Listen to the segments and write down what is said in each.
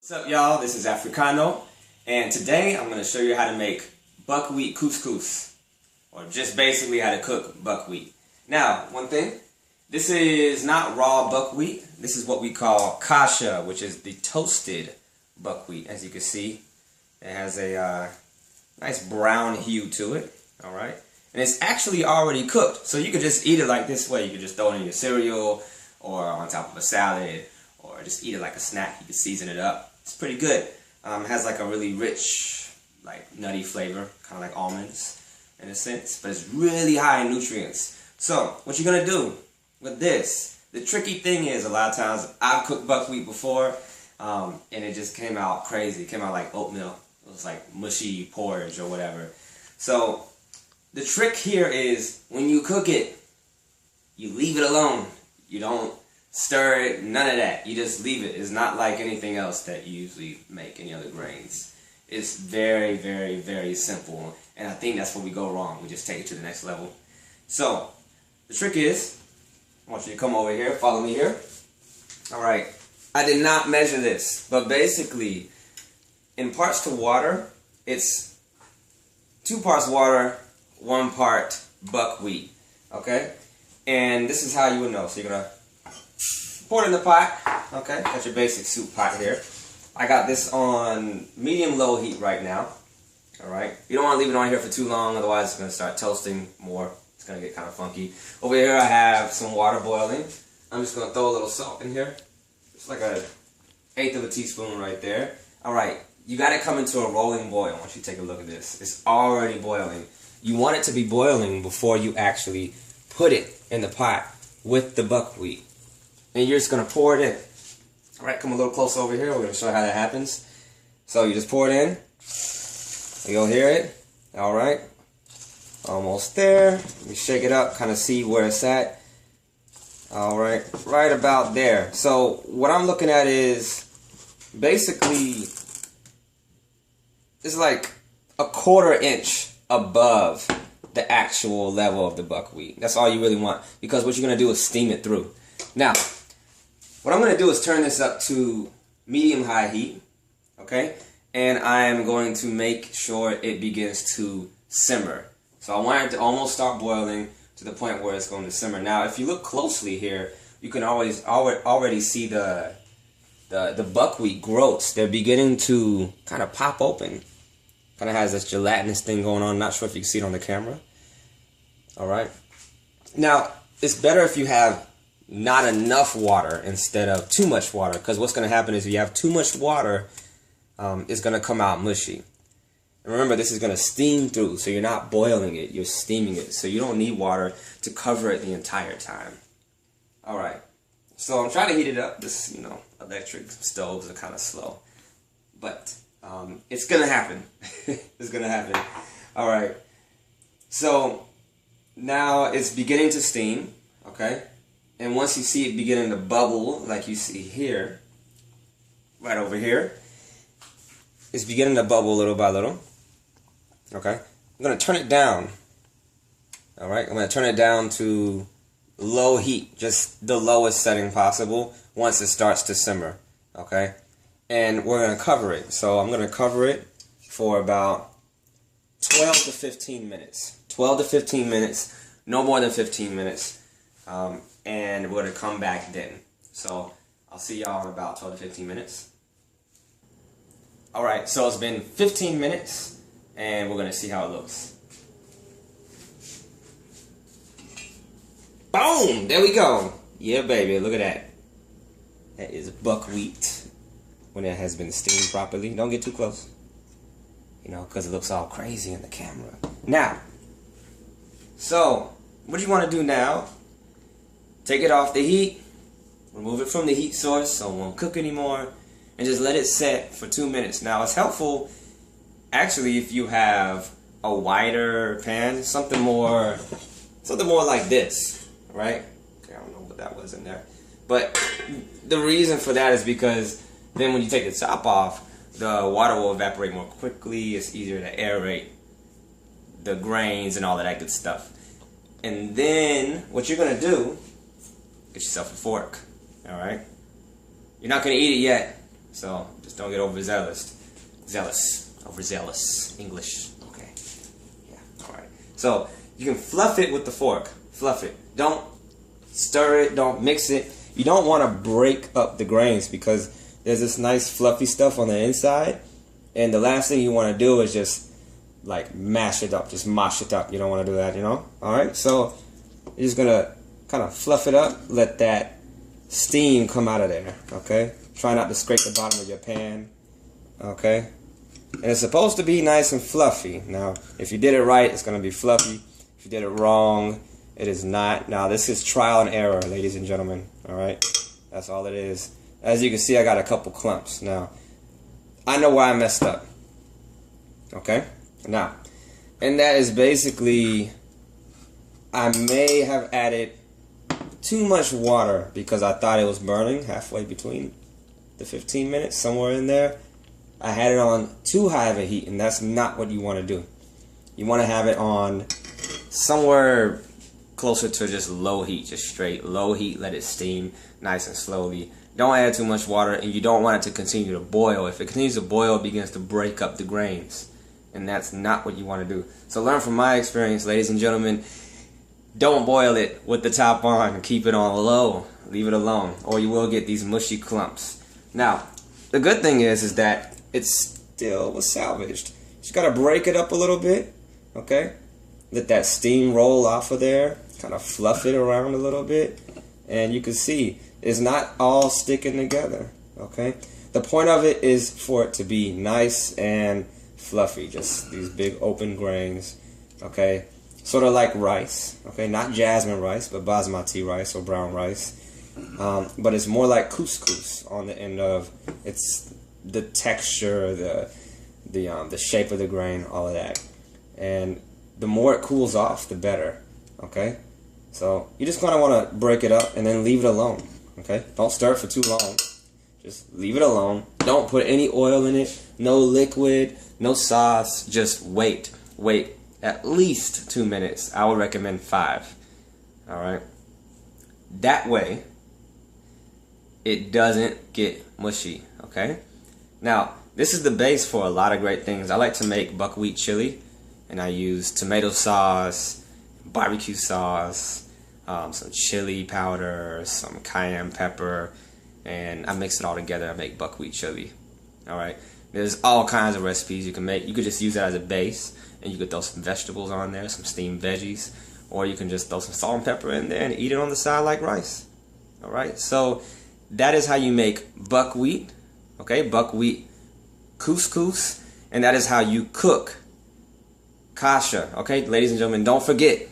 What's up, y'all? This is Africano, and today I'm going to show you how to make buckwheat couscous, or just basically how to cook buckwheat. Now, one thing, this is not raw buckwheat. This is what we call kasha, which is the toasted buckwheat. As you can see, it has a nice brown hue to it, all right? And it's actually already cooked, so you could just eat it like this way. You could just throw it in your cereal, or on top of a salad, or just eat it like a snack. You could season it up. It's pretty good. It has like a really rich, like nutty flavor, kind of like almonds in a sense, but it's really high in nutrients. So what you're gonna do with this, the tricky thing is a lot of times I've cooked buckwheat before, and it just came out crazy. It came out like oatmeal. It was like mushy porridge or whatever. So the trick here is when you cook it, you leave it alone. You don't stir it, none of that. You just leave it. It's not like anything else that you usually make, any other grains. It's very, very, very simple. And I think that's where we go wrong. We just take it to the next level. So, the trick is, I want you to come over here, follow me here. Alright, I did not measure this, but basically, in parts to water, it's 2 parts water, 1 part buckwheat. Okay? And this is how you would know. So you're going to pour it in the pot, okay? Got your basic soup pot here. I got this on medium-low heat right now, all right? You don't want to leave it on here for too long, otherwise it's going to start toasting more. It's going to get kind of funky. Over here I have some water boiling. I'm just going to throw a little salt in here. It's like a 1/8 of a teaspoon right there. All right, you got it coming to a rolling boil. Once you take a look at this, it's already boiling. You want it to be boiling before you actually put it in the pot with the buckwheat. And you're just going to pour it in. Alright, come a little closer over here. We're going to show you how that happens. So you just pour it in. You'll hear it. Alright. Almost there. Let me shake it up, kind of see where it's at. Alright, right about there. So what I'm looking at is basically, it's like a 1/4 inch above the actual level of the buckwheat. That's all you really want, because what you're going to do is steam it through. Now, what I'm going to do is turn this up to medium-high heat, okay? And I'm going to make sure it begins to simmer. So I want it to almost start boiling to the point where it's going to simmer. Now, if you look closely here, you can already see the buckwheat groats. They're beginning to kind of pop open. Kind of has this gelatinous thing going on. Not sure if you can see it on the camera. All right. Now, it's better if you have not enough water instead of too much water, because what's going to happen is if you have too much water, it's going to come out mushy. And remember, this is going to steam through, so you're not boiling it, you're steaming it, so you don't need water to cover it the entire time. Alright, so I'm trying to heat it up. This, electric stoves are kind of slow, but it's going to happen. It's going to happen. Alright, so now it's beginning to steam, okay? And once you see it beginning to bubble, like you see here, right over here, it's beginning to bubble little by little. Okay? I'm going to turn it down. Alright? I'm going to turn it down to low heat, just the lowest setting possible, once it starts to simmer. Okay? And we're going to cover it. So I'm going to cover it for about 12 to 15 minutes. 12 to 15 minutes, no more than 15 minutes. And we're going to come back then. So I'll see y'all in about 12 to 15 minutes. Alright, so it's been 15 minutes, and we're going to see how it looks. Boom! There we go. Yeah, baby, look at that. That is buckwheat when it has been steamed properly. Don't get too close, because it looks all crazy in the camera. Now, so what you want to do now, take it off the heat, remove it from the heat source so it won't cook anymore, and just let it set for 2 minutes. Now, it's helpful, actually, if you have a wider pan, something more like this, right? I don't know what that was in there. But the reason for that is because then when you take the top off, the water will evaporate more quickly. It's easier to aerate the grains and all of that good stuff. And then what you're going to do, get yourself a fork, alright? You're not going to eat it yet, So just don't get overzealous. Overzealous. English. Okay. Yeah. Alright. So you can fluff it with the fork. Fluff it. Don't stir it. Don't mix it. You don't want to break up the grains because there's this nice fluffy stuff on the inside. And the last thing you want to do is just like mash it up. Just mash it up. You don't want to do that, you know? Alright. So you're just going to kind of fluff it up. Let that steam come out of there. Okay? Try not to scrape the bottom of your pan. Okay? And it's supposed to be nice and fluffy. Now, if you did it right, it's going to be fluffy. If you did it wrong, it is not. Now, this is trial and error, ladies and gentlemen. Alright? That's all it is. As you can see, I got a couple clumps. Now, I know where I messed up. Okay? Now, and that is basically, I may have added too much water because I thought it was burning halfway between the 15 minutes, somewhere in there. I had it on too high of a heat, and that's not what you want to do. You want to have it on somewhere closer to just low heat, just straight low heat. Let it steam nice and slowly. Don't add too much water, and you don't want it to continue to boil. If it continues to boil, it begins to break up the grains, and that's not what you want to do. So learn from my experience, ladies and gentlemen. Don't boil it with the top on. Keep it on low. Leave it alone, or you will get these mushy clumps. Now, the good thing is that it still was salvaged. Just gotta break it up a little bit, okay? Let that steam roll off of there. Kind of fluff it around a little bit, and you can see it's not all sticking together, okay? The point of it is for it to be nice and fluffy, just these big open grains, okay? Sort of like rice, okay? Not jasmine rice, but basmati rice or brown rice. But it's more like couscous on the end of it's the texture, the shape of the grain, all of that. And the more it cools off, the better. Okay? So you just kind of want to break it up and then leave it alone. Okay? Don't stir it for too long. Just leave it alone. Don't put any oil in it. No liquid. No sauce. Just wait. Wait at least 2 minutes. I would recommend 5. Alright? That way, it doesn't get mushy. Okay? Now, this is the base for a lot of great things. I like to make buckwheat chili, and I use tomato sauce, barbecue sauce, some chili powder, some cayenne pepper, and I mix it all together. I make buckwheat chili. Alright? There's all kinds of recipes you can make. You could just use that as a base, and you could throw some vegetables on there, some steamed veggies, or you can just throw some salt and pepper in there and eat it on the side like rice. Alright? So, that is how you make buckwheat. Okay, buckwheat couscous, and that is how you cook kasha. Okay, ladies and gentlemen, don't forget,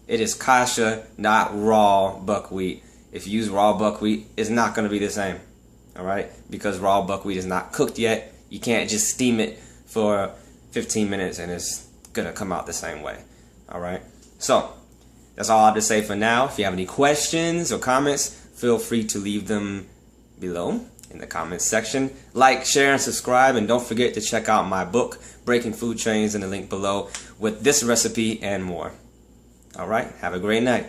it is kasha, not raw buckwheat. If you use raw buckwheat, it's not going to be the same. Alright, because raw buckwheat is not cooked yet. You can't just steam it for 15 minutes and it's going to come out the same way. Alright, so that's all I have to say for now. If you have any questions or comments, feel free to leave them below in the comments section. Like, share, and subscribe, and don't forget to check out my book, Breaking Food Chains, in the link below with this recipe and more. Alright, have a great night.